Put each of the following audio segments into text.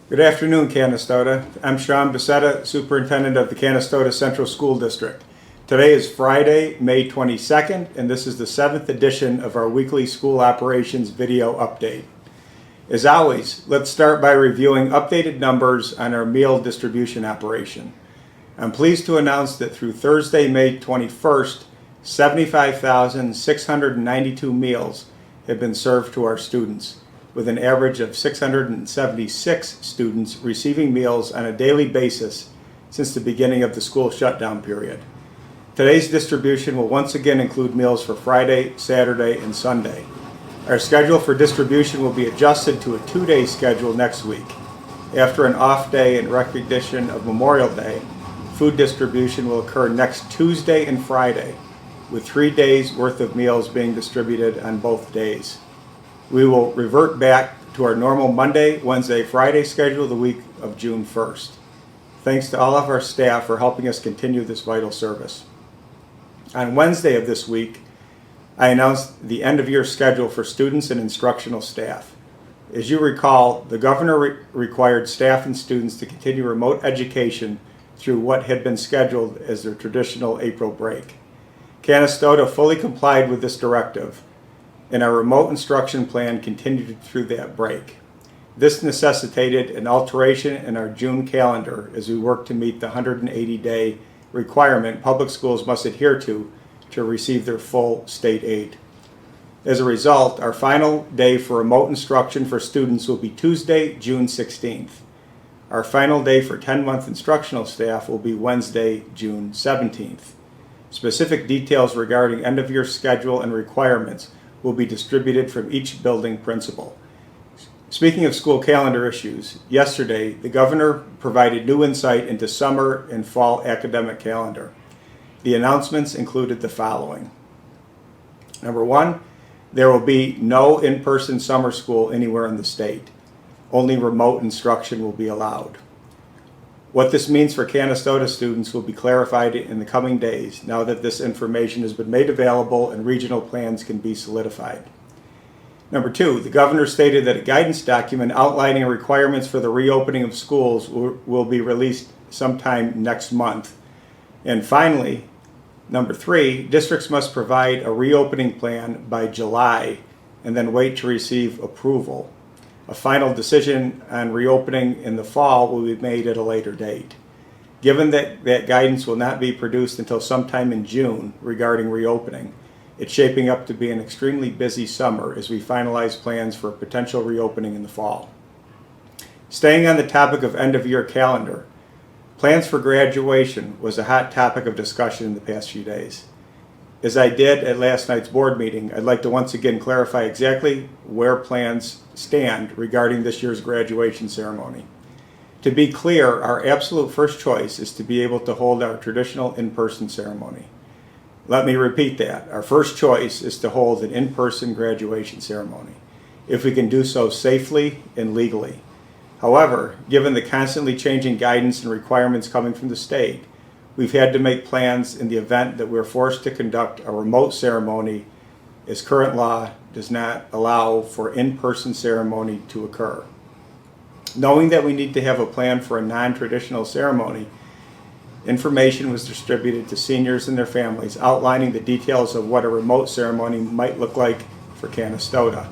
Good afternoon, Canastota. I'm Sean Becerra, Superintendent of the Canastota Central School District. Today is Friday, May 22nd, and this is the 7th edition of our weekly school operations video update. As always, let's start by reviewing updated numbers on our meal distribution operation. I'm pleased to announce that through Thursday, May 21st, 75,692 meals have been served to our students, with an average of 676 students receiving meals on a daily basis since the beginning of the school shutdown period. Today's distribution will once again include meals for Friday, Saturday, and Sunday. Our schedule for distribution will be adjusted to a 2-day schedule next week. After an off day in recognition of Memorial Day, food distribution will occur next Tuesday and Friday, with 3 days worth of meals being distributed on both days. We will revert back to our normal Monday, Wednesday, Friday schedule the week of June 1st. Thanks to all of our staff for helping us continue this vital service. On Wednesday of this week, I announced the end-of-year schedule for students and instructional staff. As you recall, the governor required staff and students to continue remote education through what had been scheduled as their traditional April break. Canastota fully complied with this directive, and our remote instruction plan continued through that break. This necessitated an alteration in our June calendar as we work to meet the 180-day requirement public schools must adhere to receive their full state aid. As a result, our final day for remote instruction for students will be Tuesday, June 16th. Our final day for 10-month instructional staff will be Wednesday, June 17th. Specific details regarding end-of-year schedule and requirements will be distributed from each building principal. Speaking of school calendar issues, yesterday the governor provided new insight into summer and fall academic calendar. The announcements included the following. Number one, there will be no in-person summer school anywhere in the state. Only remote instruction will be allowed. What this means for Canastota students will be clarified in the coming days now that this information has been made available and regional plans can be solidified. Number two, the governor stated that a guidance document outlining requirements for the reopening of schools will be released sometime next month. And finally, number three, districts must provide a reopening plan by July and then wait to receive approval. A final decision on reopening in the fall will be made at a later date. Given that guidance will not be produced until sometime in June regarding reopening, it's shaping up to be an extremely busy summer as we finalize plans for a potential reopening in the fall. Staying on the topic of end-of-year calendar, plans for graduation was a hot topic of discussion in the past few days. As I did at last night's board meeting, I'd like to once again clarify exactly where plans stand regarding this year's graduation ceremony. To be clear, our absolute first choice is to be able to hold our traditional in-person ceremony. Let me repeat that. Our first choice is to hold an in-person graduation ceremony, if we can do so safely and legally. However, given the constantly changing guidance and requirements coming from the state, we've had to make plans in the event that we're forced to conduct a remote ceremony, as current law does not allow for in-person ceremony to occur. Knowing that we need to have a plan for a non-traditional ceremony, information was distributed to seniors and their families outlining the details of what a remote ceremony might look like for Canastota.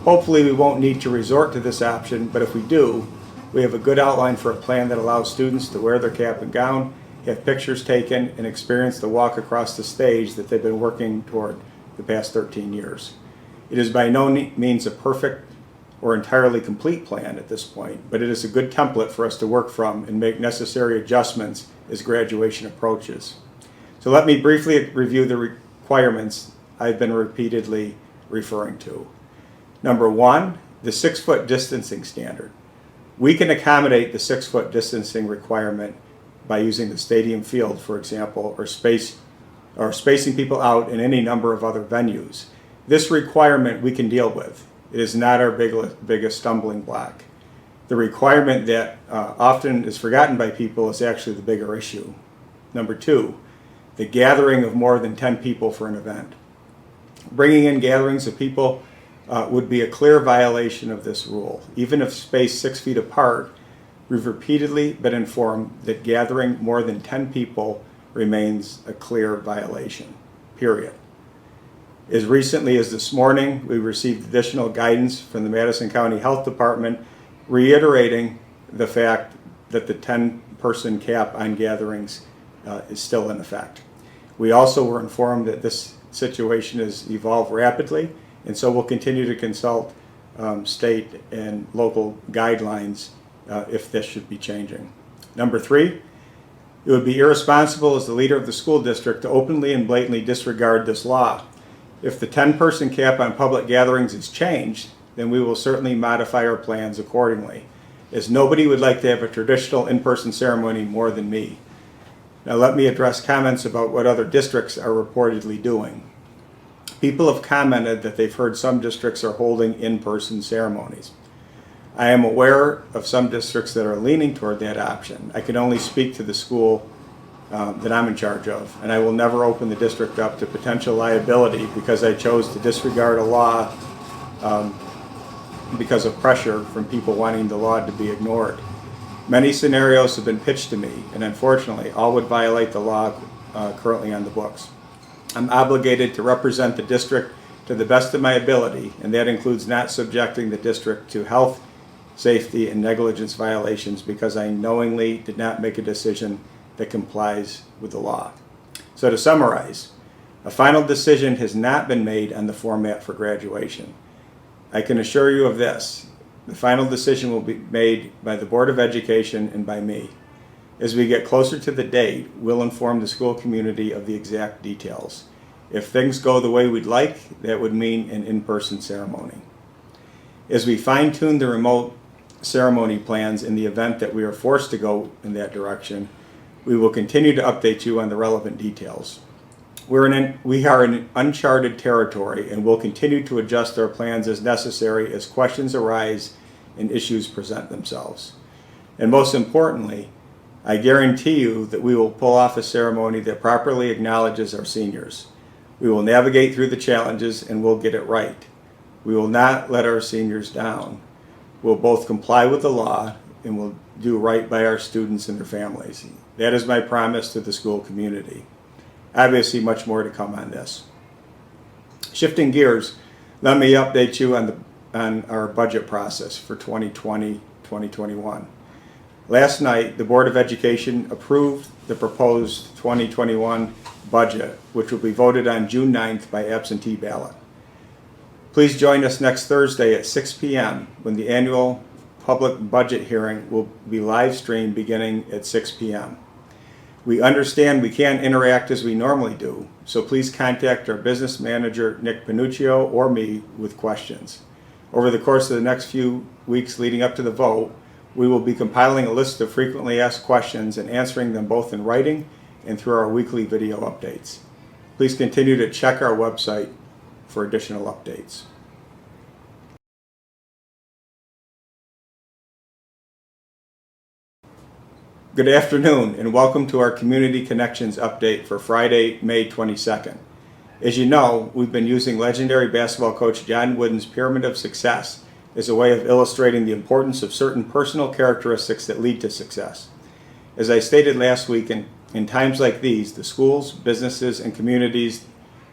Hopefully we won't need to resort to this option, but if we do, we have a good outline for a plan that allows students to wear their cap and gown, have pictures taken, and experience the walk across the stage that they've been working toward the past 13 years. It is by no means a perfect or entirely complete plan at this point, but it is a good template for us to work from and make necessary adjustments as graduation approaches. So let me briefly review the requirements I've been repeatedly referring to. Number one, the 6-foot distancing standard. We can accommodate the 6-foot distancing requirement by using the stadium field, for example, or spacing people out in any number of other venues. This requirement we can deal with. It is not our biggest stumbling block. The requirement that often is forgotten by people is actually the bigger issue. Number two, the gathering of more than 10 people for an event. Bringing in gatherings of people would be a clear violation of this rule. Even if spaced 6 feet apart, We've repeatedly been informed that gathering more than 10 people remains a clear violation, period. As recently as this morning, we received additional guidance from the Madison County Health Department reiterating the fact that the 10-person cap on gatherings is still in effect. We also were informed that this situation has evolved rapidly, and so we'll continue to consult state and local guidelines if this should be changing. Number 3, it would be irresponsible as the leader of the school district to openly and blatantly disregard this law. If the 10-person cap on public gatherings is changed, then we will certainly modify our plans accordingly, as nobody would like to have a traditional in-person ceremony more than me. Now let me address comments about what other districts are reportedly doing. People have commented that they've heard some districts are holding in-person ceremonies. I am aware of some districts that are leaning toward that option. I can only speak to the school that I'm in charge of, and I will never open the district up to potential liability because I chose to disregard a law because of pressure from people wanting the law to be ignored. Many scenarios have been pitched to me, and unfortunately, all would violate the law currently on the books. I'm obligated to represent the district to the best of my ability, and that includes not subjecting the district to health, safety, and negligence violations because I knowingly did not make a decision that complies with the law. So to summarize, a final decision has not been made on the format for graduation. I can assure you of this: the final decision will be made by the Board of Education and by me. As we get closer to the date, we'll inform the school community of the exact details. If things go the way we'd like, that would mean an in-person ceremony. As we fine-tune the remote ceremony plans in the event that we are forced to go in that direction, we will continue to update you on the relevant details. We are in uncharted territory and will continue to adjust our plans as necessary as questions arise and issues present themselves. And most importantly, I guarantee you that we will pull off a ceremony that properly acknowledges our seniors. We will navigate through the challenges and we'll get it right. We will not let our seniors down. We'll both comply with the law and we'll do right by our students and their families. That is my promise to the school community. Obviously, much more to come on this. Shifting gears, let me update you on our budget process for 2020-2021. Last night, the Board of Education approved the proposed 2021 budget, which will be voted on June 9th by absentee ballot. Please join us next Thursday at 6 p.m. when the annual public budget hearing will be live streamed beginning at 6 p.m. We understand we can't interact as we normally do, so please contact our business manager, Nick Panuccio, or me with questions. Over the course of the next few weeks leading up to the vote, we will be compiling a list of frequently asked questions and answering them both in writing and through our weekly video updates. Please continue to check our website for additional updates. Good afternoon and welcome to our Community Connections update for Friday, May 22nd. As you know, we've been using legendary basketball coach John Wooden's Pyramid of Success as a way of illustrating the importance of certain personal characteristics that lead to success. As I stated last week, in times like these, the schools, businesses, and communities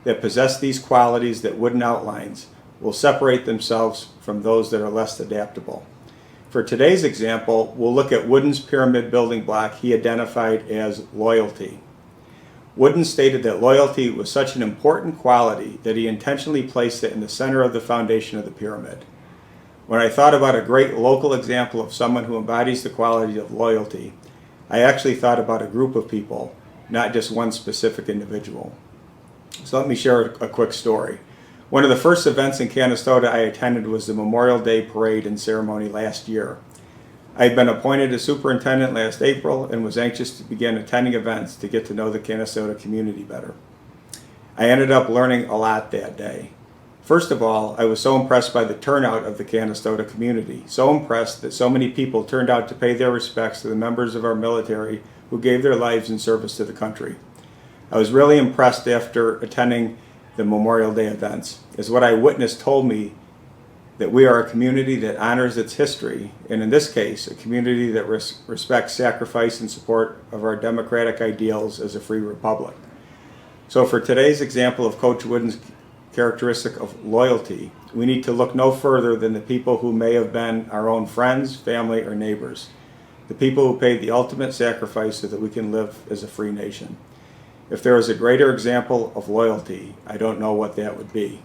that possess these qualities that Wooden outlines will separate themselves from those that are less adaptable. For today's example, we'll look at Wooden's pyramid building block he identified as loyalty. Wooden stated that loyalty was such an important quality that he intentionally placed it in the center of the foundation of the pyramid. When I thought about a great local example of someone who embodies the quality of loyalty, I actually thought about a group of people, not just one specific individual. So let me share a quick story. One of the first events in Canastota I attended was the Memorial Day Parade and Ceremony last year. I had been appointed as superintendent last April and was anxious to begin attending events to get to know the Canastota community better. I ended up learning a lot that day. First of all, I was so impressed by the turnout of the Canastota community, so impressed that so many people turned out to pay their respects to the members of our military who gave their lives in service to the country. I was really impressed after attending the Memorial Day events, as what I witnessed told me that we are a community that honors its history, and in this case, a community that respects sacrifice and support of our democratic ideals as a free republic. So for today's example of Coach Wooden's characteristic of loyalty, we need to look no further than the people who may have been our own friends, family, or neighbors, the people who paid the ultimate sacrifice so that we can live as a free nation. If there is a greater example of loyalty, I don't know what that would be.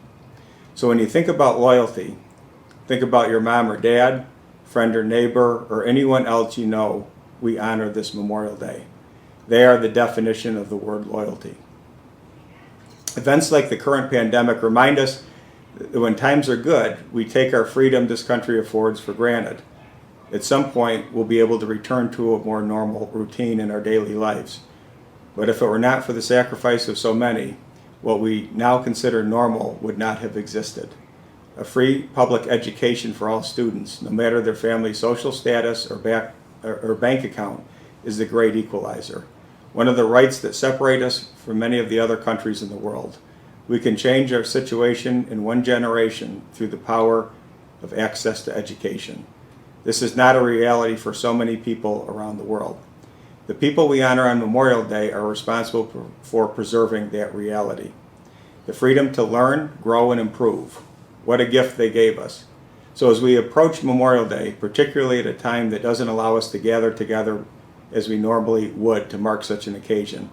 So when you think about loyalty, think about your mom or dad, friend or neighbor, or anyone else you know we honor this Memorial Day. They are the definition of the word loyalty. Events like the current pandemic remind us that when times are good, we take our freedom this country affords for granted. At some point, we'll be able to return to a more normal routine in our daily lives. But if it were not for the sacrifice of so many, what we now consider normal would not have existed. A free public education for all students, no matter their family's social status or bank account, is the great equalizer. One of the rights that separate us from many of the other countries in the world. We can change our situation in one generation through the power of access to education. This is not a reality for so many people around the world. The people we honor on Memorial Day are responsible for preserving that reality. The freedom to learn, grow, and improve. What a gift they gave us. So as we approach Memorial Day, particularly at a time that doesn't allow us to gather together as we normally would to mark such an occasion,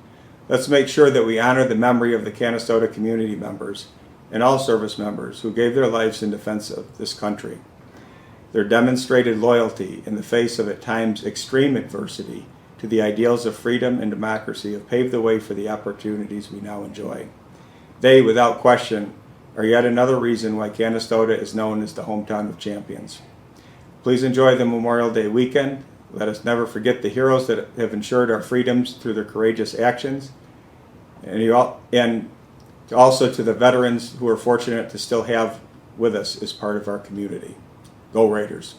let's make sure that we honor the memory of the Canastota community members and all service members who gave their lives in defense of this country. Their demonstrated loyalty in the face of at times extreme adversity to the ideals of freedom and democracy have paved the way for the opportunities we now enjoy. They, without question, are yet another reason why Canastota is known as the hometown of champions. Please enjoy the Memorial Day weekend. Let us never forget the heroes that have ensured our freedoms through their courageous actions, and also to the veterans who are fortunate to still have with us as part of our community. Go Raiders!